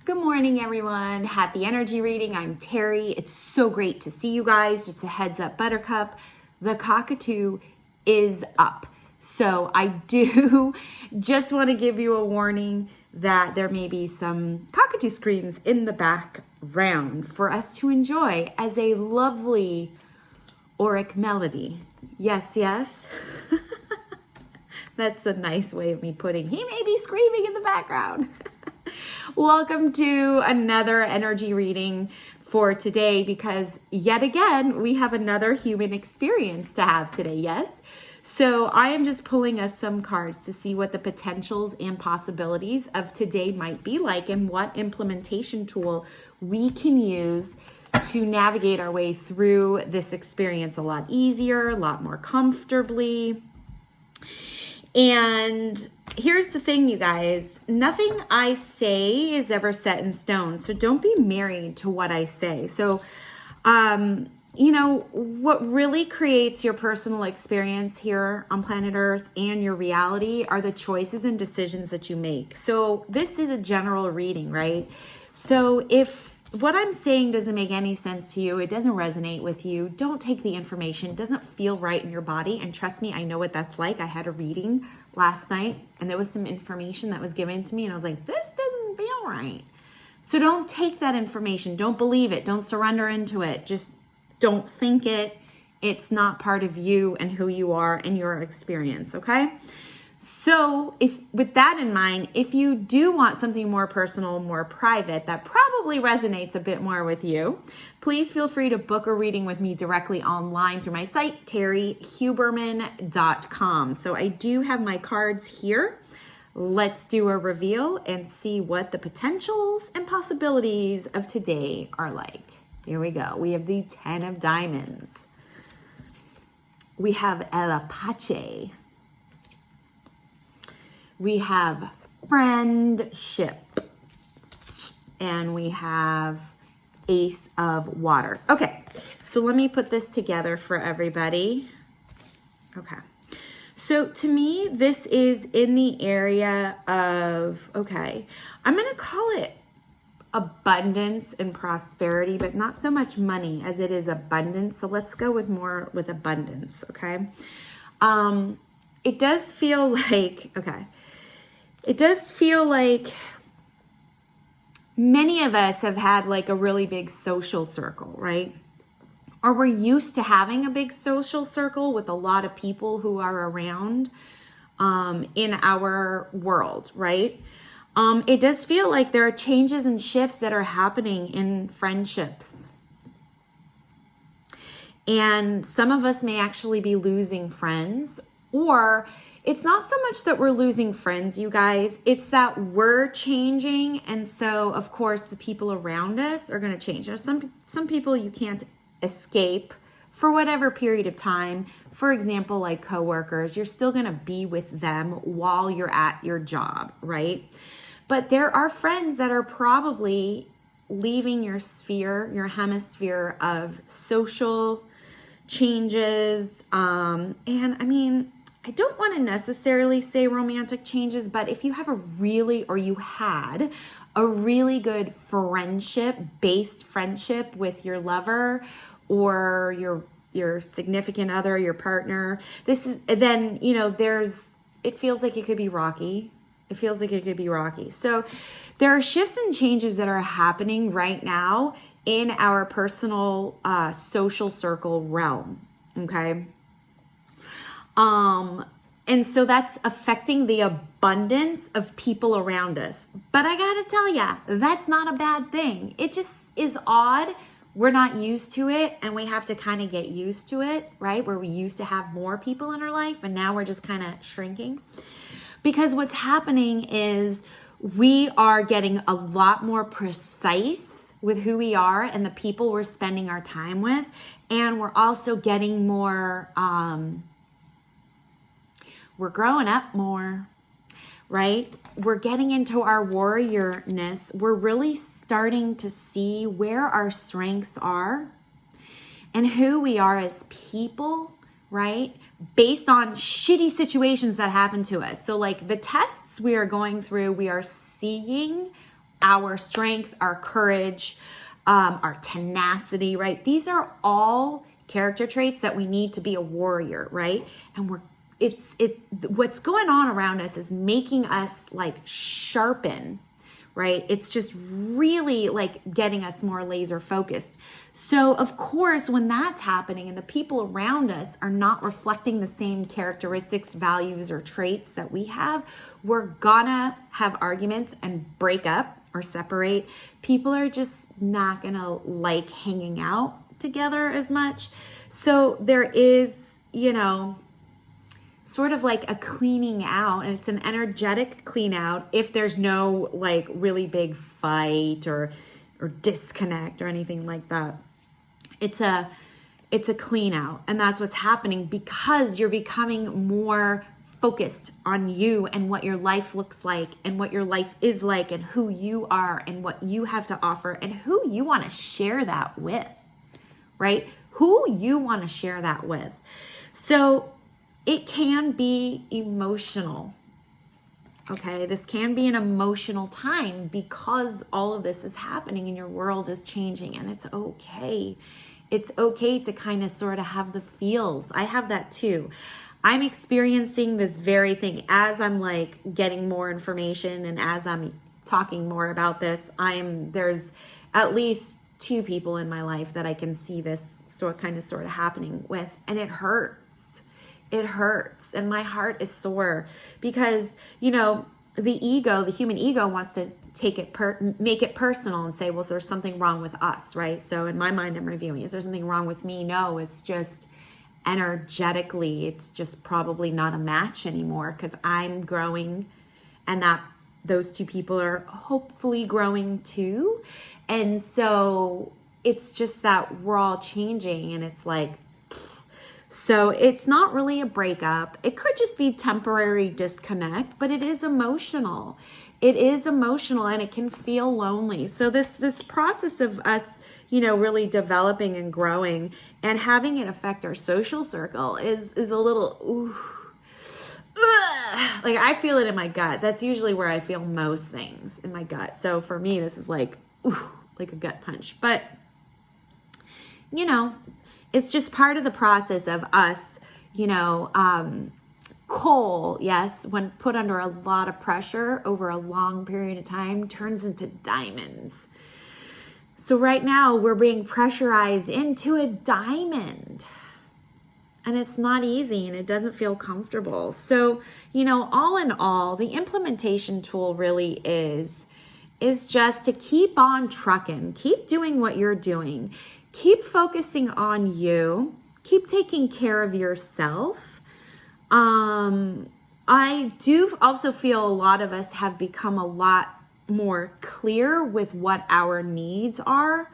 Good morning, everyone. Happy energy reading. I'm Terry. It's so great to see you guys. Just a heads up, Buttercup. The cockatoo is up. So I do just want to give you a warning that there may be some cockatoo screams in the background for us to enjoy as a lovely auric melody. Yes, yes. That's a nice way of me putting, he may be screaming in the background. Welcome to another energy reading for today, because yet again, we have another human experience to have today, yes? So I am just pulling us some cards to see what the potentials and possibilities of today might be like and what implementation tool we can use to navigate our way through this experience a lot easier, a lot more comfortably. And here's the thing, you guys, nothing I say is ever set in stone. So don't be married to what I say. So, what really creates your personal experience here on planet Earth and your reality are the choices and decisions that you make. So this is a general reading, right? So if what I'm saying doesn't make any sense to you, it doesn't resonate with you, don't take the information. It doesn't feel right in your body. And trust me, I know what that's like. I had a reading last night and there was some information that was given to me and I was like, this doesn't feel right. So don't take that information. Don't believe it. Don't surrender into it. Just don't think it. It's not part of you and who you are and your experience, okay? So with that in mind, if you do want something more personal, more private, that probably resonates a bit more with you, please feel free to book a reading with me directly online through my site, terryhuberman.com. So I do have my cards here. Let's do a reveal and see what the potentials and possibilities of today are like. Here we go. We have the 10 of Diamonds. We have El Apache. We have Friendship, and we have Ace of Water. Okay, so let me put this together for everybody. Okay, so to me, this is in the area of, okay, I'm going to call it abundance and prosperity, but not so much money as it is abundance. So let's go with more with abundance, okay? It does feel like, okay, it does feel like many of us have had like a really big social circle, right? Or we're used to having a big social circle with a lot of people who are around in our world, right? It does feel like there are changes and shifts that are happening in friendships. And some of us may actually be losing friends, or it's not so much that we're losing friends, you guys. It's that we're changing. And so, of course, the people around us are going to change. There's some people you can't escape for whatever period of time. For example, like coworkers, you're still going to be with them while you're at your job, right? But there are friends that are probably leaving your sphere, your hemisphere of social changes. And I mean, I don't want to necessarily say romantic changes, but if you have you had a really good based friendship with your lover or your significant other, your partner, it feels like it could be rocky. It feels like it could be rocky. So there are shifts and changes that are happening right now in our personal social circle realm, okay? And so that's affecting the abundance of people around us. But I gotta tell ya, that's not a bad thing. It just is odd. We're not used to it, and we have to kind of get used to it, right? Where we used to have more people in our life, and now we're just kind of shrinking. Because what's happening is we are getting a lot more precise with who we are and the people we're spending our time with. And we're also getting more, we're growing up more, right? We're getting into our warriorness. We're really starting to see where our strengths are and who we are as people, right? Based on shitty situations that happen to us. So like the tests we are going through, we are seeing our strength, our courage, our tenacity, right? These are all character traits that we need to be a warrior, right? And what's going on around us is making us like sharpen, right? It's just really like getting us more laser focused. So of course, when that's happening and the people around us are not reflecting the same characteristics, values, or traits that we have, we're gonna have arguments and break up or separate. People are just not gonna like hanging out together as much. So there is, sort of like a cleaning out, and it's an energetic clean out if there's no like really big fight or disconnect or anything like that. It's a clean out, and that's what's happening because you're becoming more focused on you and what your life looks like and what your life is like and who you are and what you have to offer and who you want to share that with, right? Who you want to share that with. So it can be emotional, okay? This can be an emotional time because all of this is happening and your world is changing, and it's okay. It's okay to kind of sort of have the feels. I have that too. I'm experiencing this very thing as I'm like getting more information and as I'm talking more about this. There's at least 2 people in my life that I can see this sort of happening with, and it hurts. It hurts, and my heart is sore because, the human ego wants to make it personal and say, well, there's something wrong with us, right? So in my mind, I'm reviewing, is there something wrong with me? No, it's just energetically, it's just probably not a match anymore because I'm growing and those 2 people are hopefully growing too. And so it's just that we're all changing, and it's like, so it's not really a breakup. It could just be temporary disconnect, but it is emotional. It is emotional, and it can feel lonely. So this process of us, really developing and growing and having it affect our social circle is a little, like I feel it in my gut. That's usually where I feel most things, in my gut. So for me, this is like a gut punch. But, it's just part of the process of us, coal, yes, when put under a lot of pressure over a long period of time, turns into diamonds. So right now we're being pressurized into a diamond, and it's not easy and it doesn't feel comfortable. So, all in all, the implementation tool really is just to keep on trucking, keep doing what you're doing. Keep focusing on you. Keep taking care of yourself. I do also feel a lot of us have become a lot more clear with what our needs are.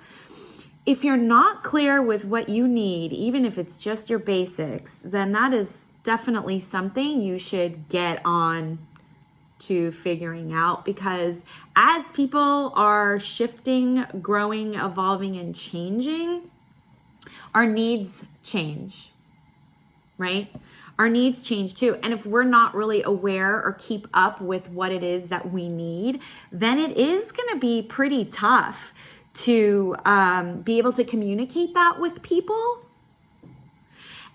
If you're not clear with what you need, even if it's just your basics, then that is definitely something you should get on to figuring out, because as people are shifting, growing, evolving, and changing, our needs change, right? Our needs change too. And if we're not really aware or keep up with what it is that we need, then it is going to be pretty tough to be able to communicate that with people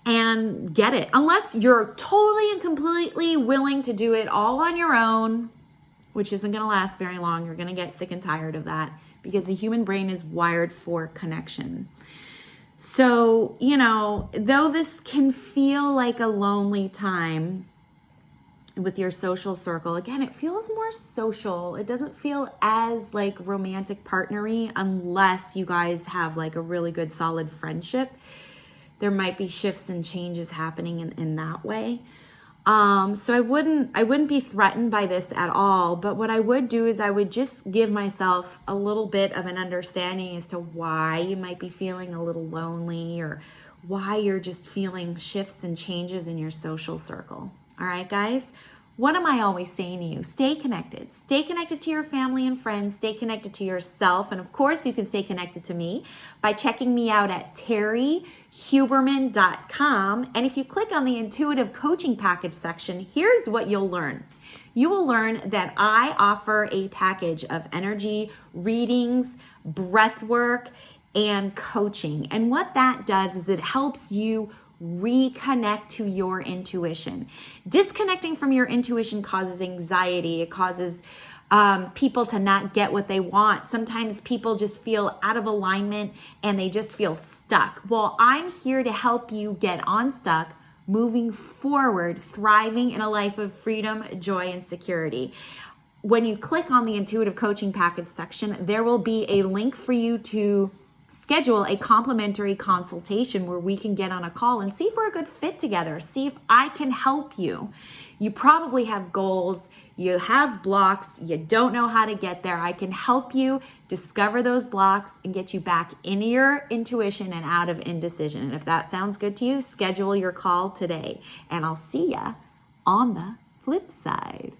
and get it, unless you're totally and completely willing to do it all on your own, which isn't going to last very long. You're going to get sick and tired of that because the human brain is wired for connection. So, though this can feel like a lonely time with your social circle, again, it feels more social. It doesn't feel as like romantic partnery unless you guys have like a really good solid friendship. There might be shifts and changes happening in that way. So I wouldn't be threatened by this at all. But what I would do is I would just give myself a little bit of an understanding as to why you might be feeling a little lonely or why you're just feeling shifts and changes in your social circle. All right, guys? What am I always saying to you? Stay connected. Stay connected to your family and friends. Stay connected to yourself. And of course, you can stay connected to me by checking me out at terryhuberman.com. And if you click on the intuitive coaching package section, here's what you'll learn. you will learn that I offer a package of energy readings, breath work, and coaching. And what that does is it helps you reconnect to your intuition. Disconnecting from your intuition causes anxiety. It causes people to not get what they want. Sometimes people just feel out of alignment and they just feel stuck. Well, I'm here to help you get unstuck, moving forward, thriving in a life of freedom, joy, and security. When you click on the intuitive coaching package section, there will be a link for you to schedule a complimentary consultation where we can get on a call and see if we're a good fit together, see if I can help you. You probably have goals, you have blocks, you don't know how to get there. I can help you discover those blocks and get you back into your intuition and out of indecision. And if that sounds good to you, schedule your call today. And I'll see ya on the flip side.